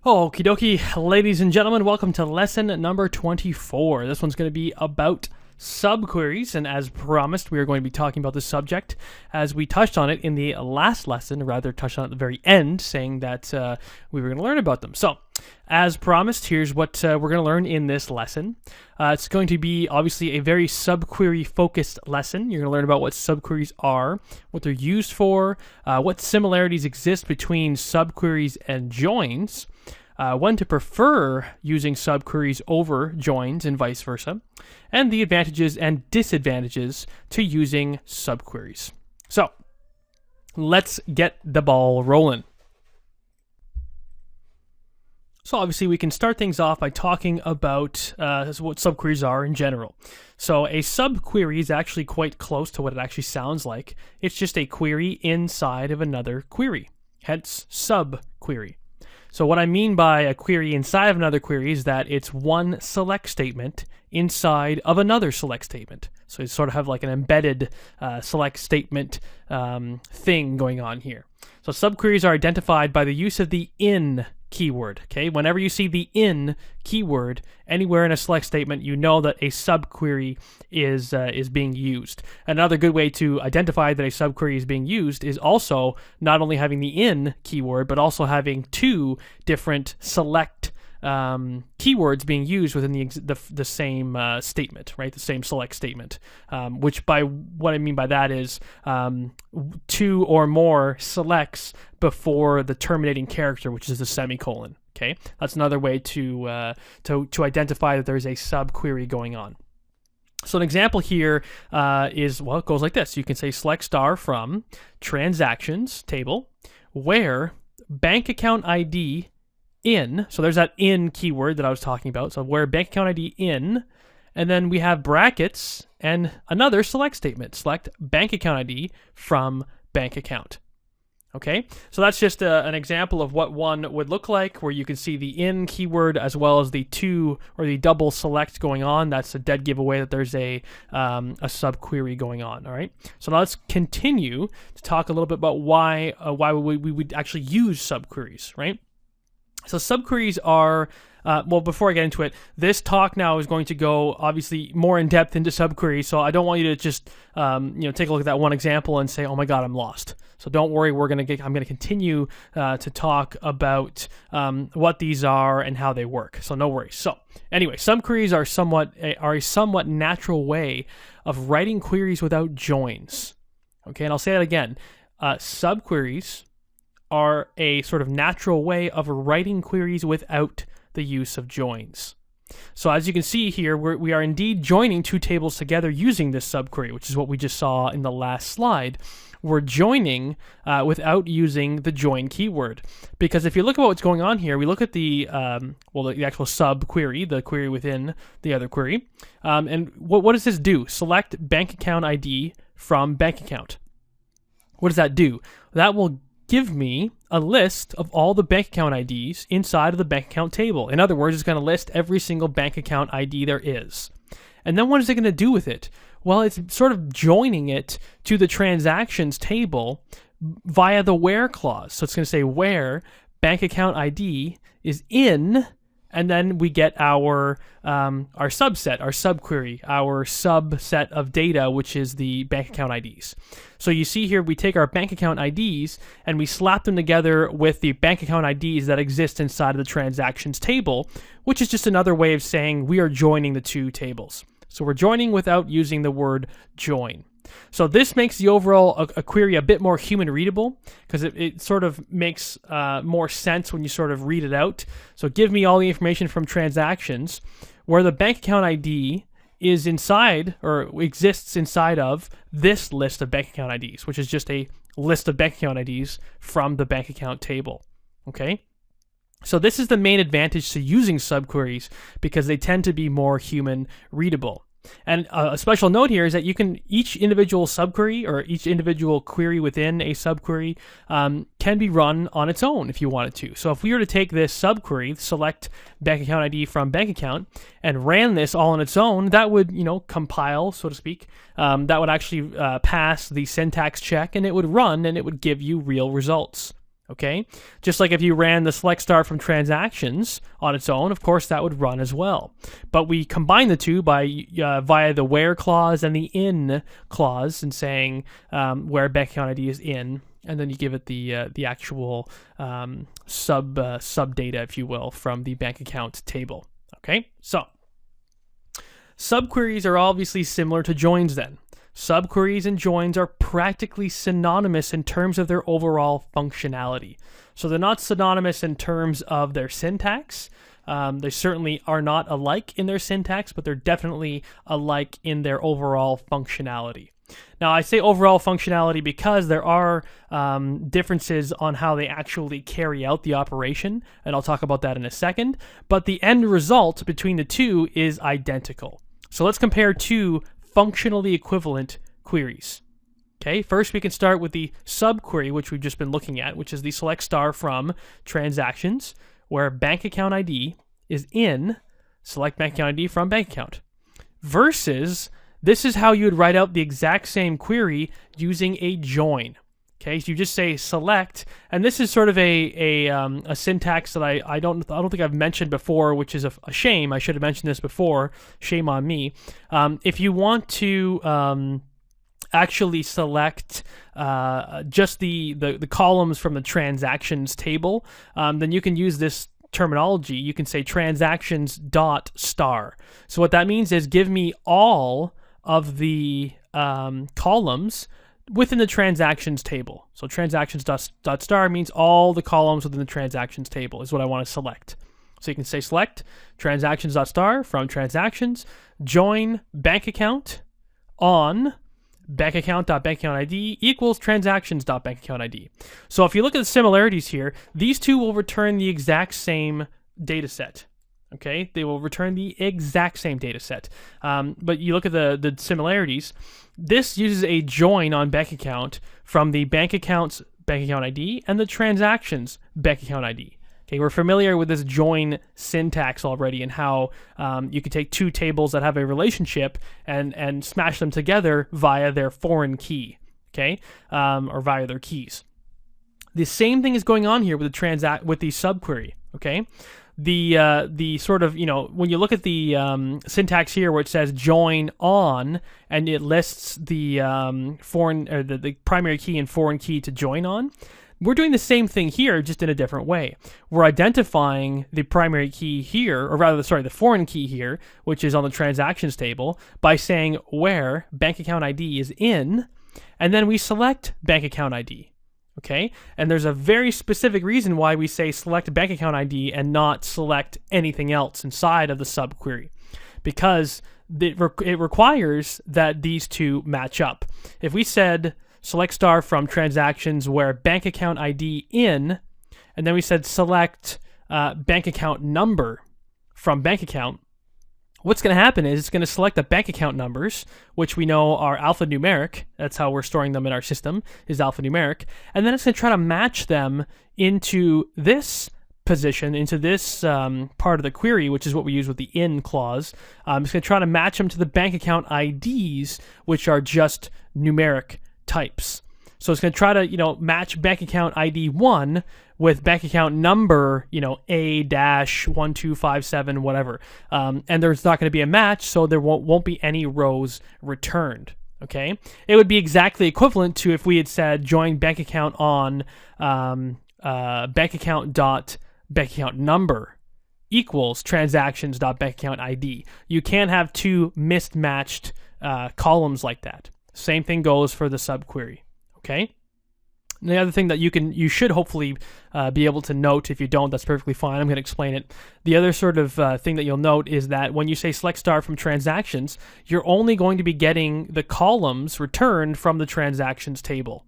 Okie dokie, ladies and gentlemen, welcome to lesson number 24. This one's going to be about subqueries, and as promised, we are going to be talking about this subject as we touched on it in the last lesson, or rather touched on it at the very end, saying that we were going to learn about them. So, as promised, here's what we're going to learn in this lesson. It's going to be, obviously, a very subquery-focused lesson. You're going to learn about what subqueries are, what they're used for, what similarities exist between subqueries and joins, when to prefer using subqueries over joins and vice versa, and the advantages and disadvantages to using subqueries. So, let's get the ball rolling. So obviously we can start things off by talking about what subqueries are in general. So a subquery is actually quite close to what it actually sounds like. It's just a query inside of another query, hence subquery. So what I mean by a query inside of another query is that it's one select statement inside of another select statement. So you sort of have like an embedded select statement thing going on here. So subqueries are identified by the use of the in keyword. Okay, whenever you see the in keyword anywhere in a select statement, you know that a subquery is being used. Another good way to identify that a subquery is being used is also not only having the in keyword, but also having two different select keywords being used within the same statement, right? The same select statement. Which by what I mean by that is two or more selects before the terminating character, which is the semicolon. Okay, that's another way to identify that there's a subquery going on. So an example here is, well, it goes like this. You can say select star from transactions table where bank account ID in, so there's that in keyword that I was talking about. So where bank account ID in, and then we have brackets and another select statement. Select bank account ID from bank account. Okay, so that's just an example of what one would look like, where you can see the in keyword as well as the two or the double select going on. That's a dead giveaway that there's a subquery going on. All right, so now let's continue to talk a little bit about why we would actually use subqueries, right? So subqueries are, well, before I get into it, this talk now is going to go obviously more in depth into subqueries. So I don't want you to just, take a look at that one example and say, oh my God, I'm lost. So don't worry, I'm going to continue to talk about what these are and how they work. So no worries. So anyway, subqueries are a somewhat natural way of writing queries without joins. Okay, and I'll say that again. Subqueries are a sort of natural way of writing queries without the use of joins. So as you can see here, we are indeed joining two tables together using this subquery, which is what we just saw in the last slide. We're joining without using the join keyword. Because if you look at what's going on here, we look at the actual subquery, the query within the other query. And what does this do? Select bank account ID from bank account. What does that do? That will give me a list of all the bank account IDs inside of the bank account table. In other words, it's going to list every single bank account ID there is. And then what is it going to do with it? Well, it's sort of joining it to the transactions table via the where clause. So it's going to say where bank account ID is in, and then we get our subset, our subquery, our subset of data, which is the bank account IDs. So you see here, we take our bank account IDs and we slap them together with the bank account IDs that exist inside of the transactions table, which is just another way of saying we are joining the two tables. So we're joining without using the word join. So this makes the overall a query a bit more human readable, because it sort of makes more sense when you sort of read it out. So give me all the information from transactions where the bank account ID is inside or exists inside of this list of bank account IDs, which is just a list of bank account IDs from the bank account table. Okay? So this is the main advantage to using subqueries, because they tend to be more human readable. And a special note here is that each individual subquery or each individual query within a subquery can be run on its own if you wanted to. So if we were to take this subquery, select bank account ID from bank account, and ran this all on its own, that would, compile, so to speak. That would actually pass the syntax check, and it would run, and it would give you real results. Okay, just like if you ran the select star from transactions on its own, of course that would run as well. But we combine the two by via the where clause and the in clause, and saying where bank account ID is in, and then you give it the actual sub data, if you will, from the bank account table. Okay, so subqueries are obviously similar to joins then. Subqueries and joins are practically synonymous in terms of their overall functionality. So they're not synonymous in terms of their syntax. They certainly are not alike in their syntax, but they're definitely alike in their overall functionality. Now, I say overall functionality because there are differences on how they actually carry out the operation, and I'll talk about that in a second, but the end result between the two is identical. So let's compare two functionally equivalent queries. Okay, first we can start with the subquery, which we've just been looking at, which is the select star from transactions, where bank account ID is in select bank account ID from bank account. Versus, this is how you would write out the exact same query using a join. Okay, so you just say select, and this is sort of a syntax that I don't think I've mentioned before, which is a shame. I should have mentioned this before. Shame on me. If you want to actually select just the columns from the transactions table, then you can use this terminology. You can say transactions dot star. So what that means is give me all of the columns within the transactions table. So transactions dot star means all the columns within the transactions table is what I want to select. So you can say select transactions dot star from transactions, join bank account on bank account dot bank account ID equals transactions dot bank account ID. So if you look at the similarities here, these two will return the exact same data set. Okay, they will return the exact same data set. But you look at the similarities. This uses a join on bank account from the bank account's bank account ID and the transactions bank account ID. Okay, we're familiar with this join syntax already, and how you could take two tables that have a relationship and smash them together via their foreign key. Okay, or via their keys. The same thing is going on here with the subquery. Okay. The sort of, when you look at the syntax here where it says join on and it lists the foreign or the primary key and foreign key to join on, we're doing the same thing here, just in a different way. We're identifying the primary key here, or rather, the foreign key here, which is on the transactions table, by saying where bank account ID is in, and then we select bank account ID. Okay, and there's a very specific reason why we say select bank account ID and not select anything else inside of the subquery, because it requires that these two match up. If we said select star from transactions where bank account ID in, and then we said select bank account number from bank account, what's going to happen is it's going to select the bank account numbers, which we know are alphanumeric. That's how we're storing them in our system, is alphanumeric. And then it's going to try to match them into this position, into this part of the query, which is what we use with the in clause. It's going to try to match them to the bank account IDs, which are just numeric types. So it's going to try to, match bank account ID 1 with bank account number, A-1257, whatever. And there's not going to be a match, so there won't be any rows returned. Okay? It would be exactly equivalent to if we had said join bank account on bank account dot bank account number equals transactions dot bank account ID. You can't have two mismatched columns like that. Same thing goes for the subquery. Okay. And the other thing that you should hopefully be able to note, if you don't, that's perfectly fine. I'm going to explain it. The other sort of thing that you'll note is that when you say select star from transactions, you're only going to be getting the columns returned from the transactions table.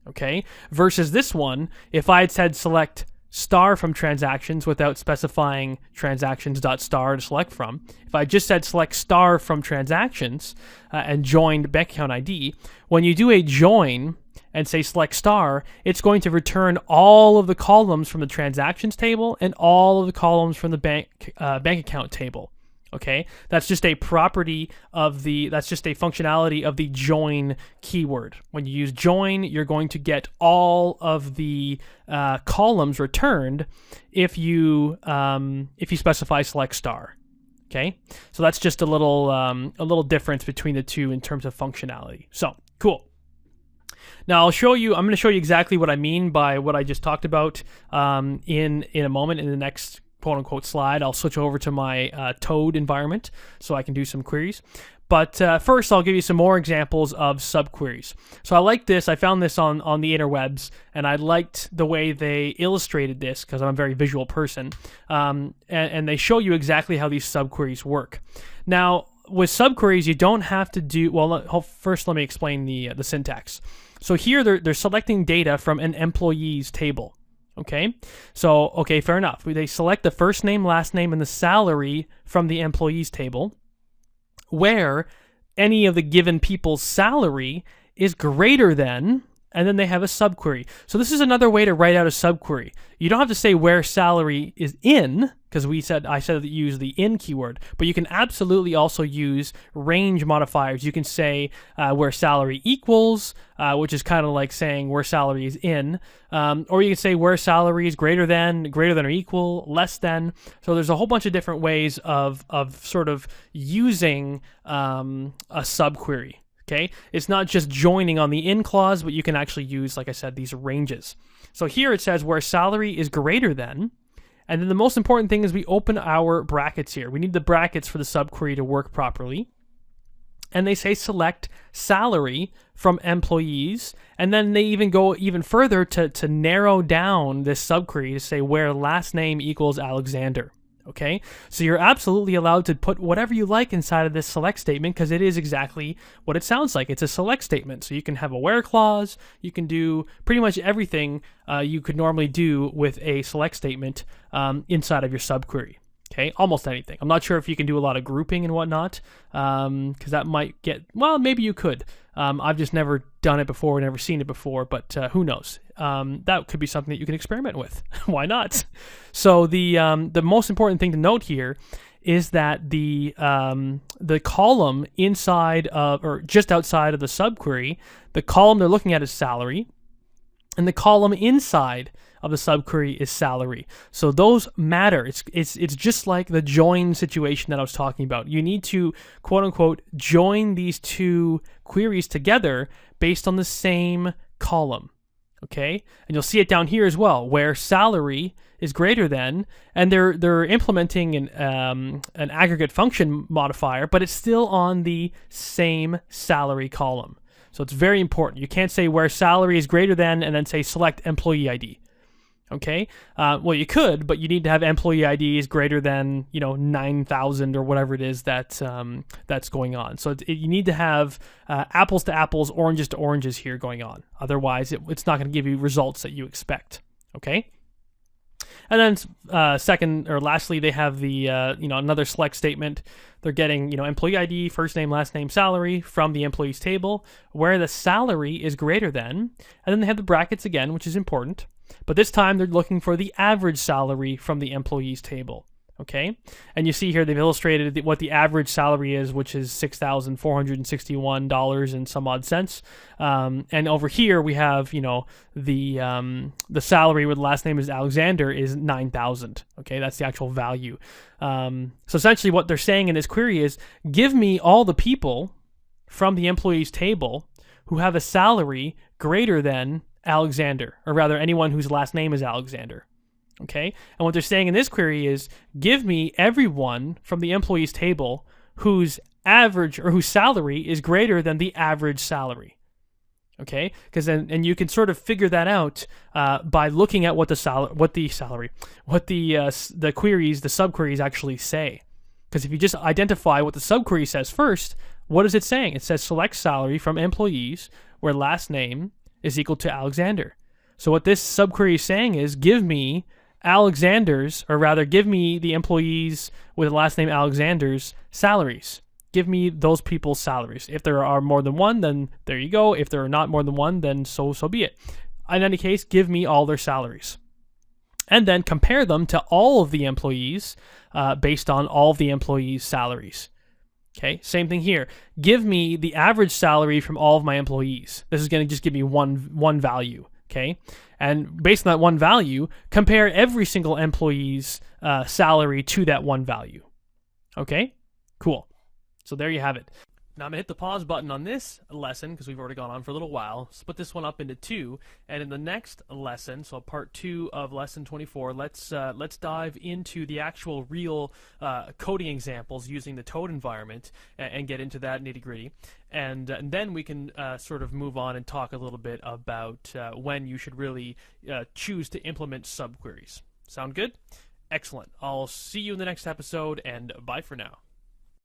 Okay. Versus this one, if I had said select star from transactions without specifying transactions.star to select from, if I just said select star from transactions and joined bank account ID, when you do a join and say select star, it's going to return all of the columns from the transactions table and all of the columns from the bank account table. Okay, that's just a property of that's just a functionality of the join keyword. When you use join, you're going to get all of the columns returned if you specify select star. Okay, so that's just a little difference between the two in terms of functionality. So cool. Now I'm going to show you exactly what I mean by what I just talked about in a moment in the next quote-unquote slide. I'll switch over to my Toad environment so I can do some queries. But first, I'll give you some more examples of subqueries. So I like this. I found this on the interwebs, and I liked the way they illustrated this because I'm a very visual person. And they show you exactly how these subqueries work. Now, with subqueries, you don't have to do... Well, first let me explain the syntax. So here, they're selecting data from an employees table. Okay, so, okay, fair enough. They select the first name, last name, and the salary from the employees table, where any of the given people's salary is greater than, and then they have a subquery. So this is another way to write out a subquery. You don't have to say where salary is in, because I said that you use the in keyword, but you can absolutely also use range modifiers. You can say where salary equals, which is kind of like saying where salary is in, or you can say where salary is greater than or equal, less than. So there's a whole bunch of different ways of sort of using a subquery. Okay, it's not just joining on the in clause, but you can actually use, like I said, these ranges. So here it says where salary is greater than, and then the most important thing is we open our brackets here. We need the brackets for the subquery to work properly. And they say select salary from employees, and then they even go even further to narrow down this subquery to say where last name equals Alexander. Okay, so you're absolutely allowed to put whatever you like inside of this select statement because it is exactly what it sounds like. It's a select statement. So you can have a where clause. You can do pretty much everything you could normally do with a select statement inside of your subquery. Okay, almost anything. I'm not sure if you can do a lot of grouping and whatnot because that might get, well, maybe you could. I've just never done it before, never seen it before, but who knows? That could be something that you can experiment with. Why not? So the most important thing to note here is that the column inside of, or just outside of the subquery, the column they're looking at is salary, and the column inside of the subquery is salary. So those matter. It's just like the join situation that I was talking about. You need to, quote unquote, join these two queries together based on the same column. Okay? And you'll see it down here as well, where salary is greater than, and they're implementing an aggregate function modifier, but it's still on the same salary column. So it's very important. You can't say where salary is greater than and then say select employee ID. Okay, well you could, but you need to have employee IDs greater than 9,000 or whatever it is that's going on. So you need to have apples to apples, oranges to oranges here going on. Otherwise, it's not going to give you results that you expect. Okay, and then lastly, they have the another select statement. They're getting employee ID, first name, last name, salary from the employees table, where the salary is greater than, and then they have the brackets again, which is important. But this time they're looking for the average salary from the employees table. Okay, and you see here they've illustrated what the average salary is, which is $6,461 and some odd cents. And over here we have the salary where the last name is Alexander is 9,000. Okay, that's the actual value. So essentially what they're saying in this query is give me all the people from the employees table who have a salary greater than Alexander, or rather anyone whose last name is Alexander. Okay, and what they're saying in this query is give me everyone from the employees table whose average or whose salary is greater than the average salary. Okay, because then you can sort of figure that out by looking at what the subqueries actually say. Because if you just identify what the subquery says first, what is it saying? It says select salary from employees where last name is equal to Alexander. So what this subquery is saying is give me Alexander's, or rather give me the employees with the last name Alexander's salaries. Give me those people's salaries. If there are more than one, then there you go. If there are not more than one, then so be it. In any case, give me all their salaries. and then compare them to all of the employees based on all of the employees' salaries. Okay, same thing here. Give me the average salary from all of my employees. This is going to just give me one value. Okay, and based on that one value, compare every single employee's salary to that one value. Okay, cool. So there you have it. Now I'm going to hit the pause button on this lesson because we've already gone on for a little while. Split this one up into two, and in the next lesson, so part 2 of lesson 24, let's dive into the actual real coding examples using the Toad environment and get into that nitty-gritty. And then we can sort of move on and talk a little bit about when you should really choose to implement subqueries. Sound good? Excellent. I'll see you in the next episode, and bye for now.